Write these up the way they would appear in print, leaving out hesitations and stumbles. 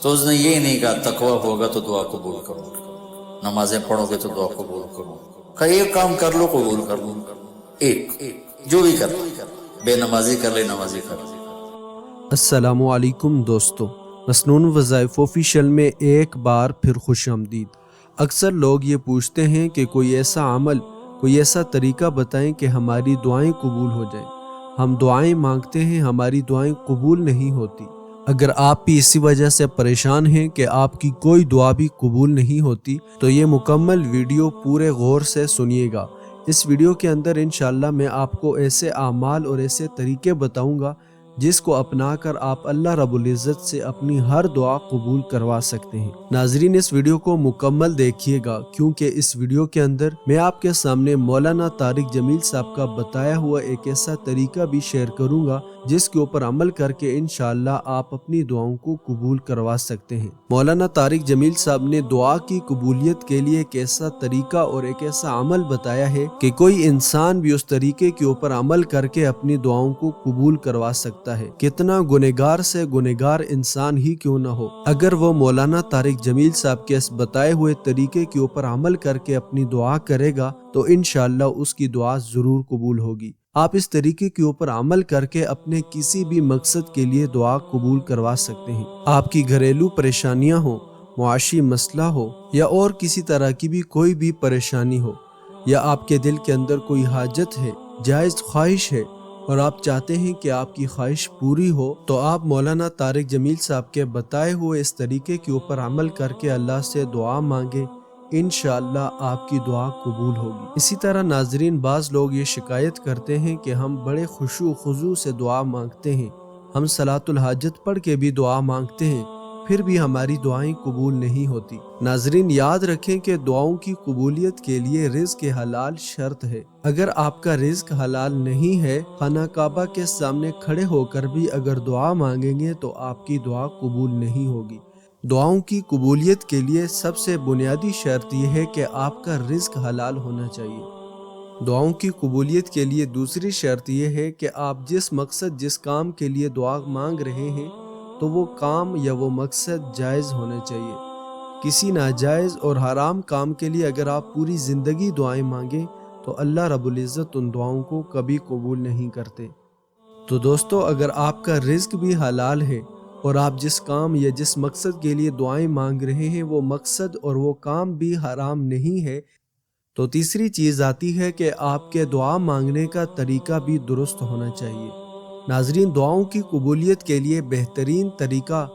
تو اس نے یہ نہیں کہا تقوی ہوگا تو دعا قبول کروں گا، نمازیں پڑھو گے تو دعا قبول کروں گا، کہ ایک کام کر لو قبول کر لوں گا، ایک جو بھی کر بے نمازی کر لے نمازی کر لے۔ السلام علیکم دوستو، مسنون وظائف آفیشیل میں ایک بار پھر خوش آمدید۔ اکثر لوگ یہ پوچھتے ہیں کہ کوئی ایسا عمل، کوئی ایسا طریقہ بتائیں کہ ہماری دعائیں قبول ہو جائیں۔ ہم دعائیں مانگتے ہیں، ہماری دعائیں قبول نہیں ہوتی۔ اگر آپ بھی اسی وجہ سے پریشان ہیں کہ آپ کی کوئی دعا بھی قبول نہیں ہوتی تو یہ مکمل ویڈیو پورے غور سے سنیے گا۔ اس ویڈیو کے اندر انشاءاللہ میں آپ کو ایسے اعمال اور ایسے طریقے بتاؤں گا جس کو اپنا کر آپ اللہ رب العزت سے اپنی ہر دعا قبول کروا سکتے ہیں۔ ناظرین اس ویڈیو کو مکمل دیکھیے گا، کیونکہ اس ویڈیو کے اندر میں آپ کے سامنے مولانا طارق جمیل صاحب کا بتایا ہوا ایک ایسا طریقہ بھی شیئر کروں گا جس کے اوپر عمل کر کے انشاءاللہ آپ اپنی دعاؤں کو قبول کروا سکتے ہیں۔ مولانا طارق جمیل صاحب نے دعا کی قبولیت کے لیے ایک ایسا طریقہ اور ایک ایسا عمل بتایا ہے کہ کوئی انسان بھی اس طریقے کے اوپر عمل کر کے اپنی دعاؤں کو قبول کروا سکتا ہے۔ کتنا گنہگار سے گنہگار انسان ہی کیوں نہ ہو، اگر وہ مولانا طارق جمیل صاحب کے اس بتائے ہوئے طریقے کے اوپر عمل کر کے اپنی دعا کرے گا تو انشاءاللہ اس کی دعا ضرور قبول ہوگی۔ آپ اس طریقے کے اوپر عمل کر کے اپنے کسی بھی مقصد کے لیے دعا قبول کروا سکتے ہیں۔ آپ کی گھریلو پریشانیاں ہوں، معاشی مسئلہ ہو یا اور کسی طرح کی بھی کوئی بھی پریشانی ہو، یا آپ کے دل کے اندر کوئی حاجت ہے، جائز خواہش ہے اور آپ چاہتے ہیں کہ آپ کی خواہش پوری ہو، تو آپ مولانا طارق جمیل صاحب کے بتائے ہوئے اس طریقے کے اوپر عمل کر کے اللہ سے دعا مانگے، انشاءاللہ آپ کی دعا قبول ہوگی۔ اسی طرح ناظرین، بعض لوگ یہ شکایت کرتے ہیں کہ ہم بڑے خشوع و خضوع سے دعا مانگتے ہیں، ہم صلاۃ الحاجت پڑھ کے بھی دعا مانگتے ہیں، پھر بھی ہماری دعائیں قبول نہیں ہوتی۔ ناظرین یاد رکھیں کہ دعاؤں کی قبولیت کے لیے رزق حلال شرط ہے۔ اگر آپ کا رزق حلال نہیں ہے، خانہ کعبہ کے سامنے کھڑے ہو کر بھی اگر دعا مانگیں گے تو آپ کی دعا قبول نہیں ہوگی۔ دعاؤں کی قبولیت کے لیے سب سے بنیادی شرط یہ ہے کہ آپ کا رزق حلال ہونا چاہیے۔ دعاؤں کی قبولیت کے لیے دوسری شرط یہ ہے کہ آپ جس مقصد، جس کام کے لیے دعا مانگ رہے ہیں تو وہ کام یا وہ مقصد جائز ہونا چاہیے۔ کسی ناجائز اور حرام کام کے لیے اگر آپ پوری زندگی دعائیں مانگیں تو اللہ رب العزت ان دعاؤں کو کبھی قبول نہیں کرتے۔ تو دوستو، اگر آپ کا رزق بھی حلال ہے اور آپ جس کام یا جس مقصد کے لیے دعائیں مانگ رہے ہیں وہ مقصد اور وہ کام بھی حرام نہیں ہے، تو تیسری چیز آتی ہے کہ آپ کے دعا مانگنے کا طریقہ بھی درست ہونا چاہیے۔ ناظرین، دعاؤں کی قبولیت کے لیے بہترین طریقہ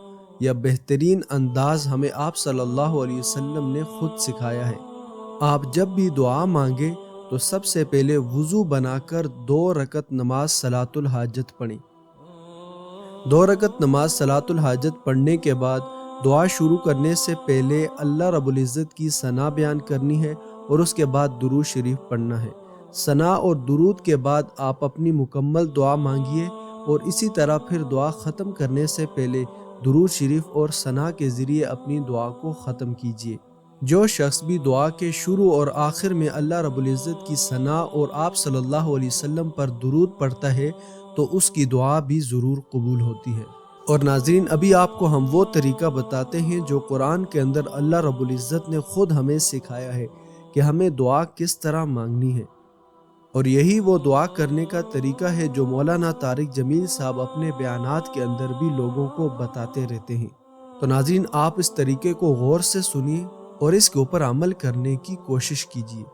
یا بہترین انداز ہمیں آپ صلی اللہ علیہ وسلم نے خود سکھایا ہے۔ آپ جب بھی دعا مانگیں تو سب سے پہلے وضو بنا کر 2 رکعت نماز صلاۃ الحاجت پڑھیں۔ 2 رکعت نماز صلاۃ الحاجت پڑھنے کے بعد دعا شروع کرنے سے پہلے اللہ رب العزت کی ثنا بیان کرنی ہے اور اس کے بعد درود شریف پڑھنا ہے۔ ثنا اور درود کے بعد آپ اپنی مکمل دعا مانگیے اور اسی طرح پھر دعا ختم کرنے سے پہلے درود شریف اور ثنا کے ذریعے اپنی دعا کو ختم کیجیے۔ جو شخص بھی دعا کے شروع اور آخر میں اللہ رب العزت کی ثنا اور آپ صلی اللہ علیہ وسلم پر درود پڑھتا ہے تو اس کی دعا بھی ضرور قبول ہوتی ہے۔ اور ناظرین، ابھی آپ کو ہم وہ طریقہ بتاتے ہیں جو قرآن کے اندر اللہ رب العزت نے خود ہمیں سکھایا ہے کہ ہمیں دعا کس طرح مانگنی ہے، اور یہی وہ دعا کرنے کا طریقہ ہے جو مولانا طارق جمیل صاحب اپنے بیانات کے اندر بھی لوگوں کو بتاتے رہتے ہیں۔ تو ناظرین، آپ اس طریقے کو غور سے سنیے اور اس کے اوپر عمل کرنے کی کوشش کیجیے۔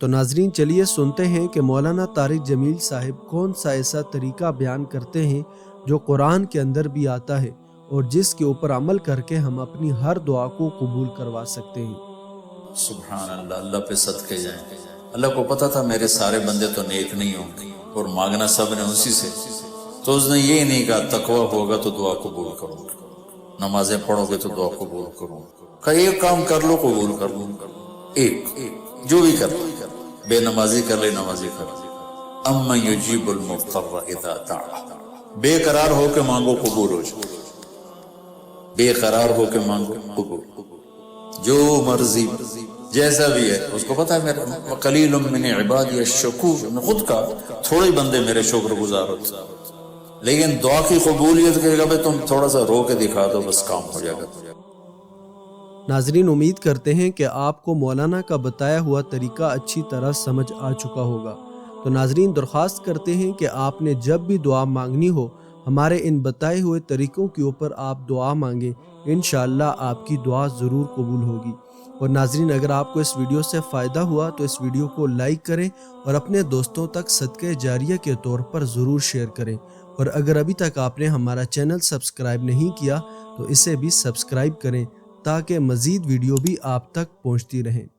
تو ناظرین چلیے سنتے ہیں کہ مولانا طارق جمیل صاحب کون سا ایسا طریقہ بیان کرتے ہیں جو قرآن کے اندر بھی آتا ہے اور جس کے اوپر عمل کر کے ہم اپنی ہر دعا کو قبول کروا سکتے ہیں۔ سبحان اللہ، اللہ پہ صدقے جائیں۔ اللہ کو پتا تھا میرے سارے بندے تو نیک نہیں ہوں گے اور مانگنا سب نے اسی سے، تو اس نے یہ نہیں کہا تقوی ہوگا تو دعا قبول کروں گا، نمازیں پڑھو گے تو دعا قبول کروں گا، کہ ایک کام کر لو قبول کر لوں گا، ایک جو بھی کر بے نمازی کر لے نمازی کر لے۔ اما یجیب المضطر اذا دعا، بے قرار ہو کے مانگو قبول ہو جائے، بے قرار ہو کے مانگو قبول، جو مرضی جیسا بھی ہے۔ اس کو پتا ہے میرا قلیل من عبادی الشکور، میں خود کا تھوڑے بندے میرے شکر گزار ہوتے، لیکن دعا کی قبولیت کے لیے تم تھوڑا سا رو کے دکھا دو، بس کام ہو جائے گا۔ ناظرین، امید کرتے ہیں کہ آپ کو مولانا کا بتایا ہوا طریقہ اچھی طرح سمجھ آ چکا ہوگا۔ تو ناظرین، درخواست کرتے ہیں کہ آپ نے جب بھی دعا مانگنی ہو ہمارے ان بتائے ہوئے طریقوں کے اوپر آپ دعا مانگیں، انشاءاللہ آپ کی دعا ضرور قبول ہوگی۔ اور ناظرین، اگر آپ کو اس ویڈیو سے فائدہ ہوا تو اس ویڈیو کو لائک کریں اور اپنے دوستوں تک صدقہ جاریہ کے طور پر ضرور شیئر کریں۔ اور اگر ابھی تک آپ نے ہمارا چینل سبسکرائب نہیں کیا تو اسے بھی سبسکرائب کریں تاکہ مزید ویڈیو بھی آپ تک پہنچتی رہیں۔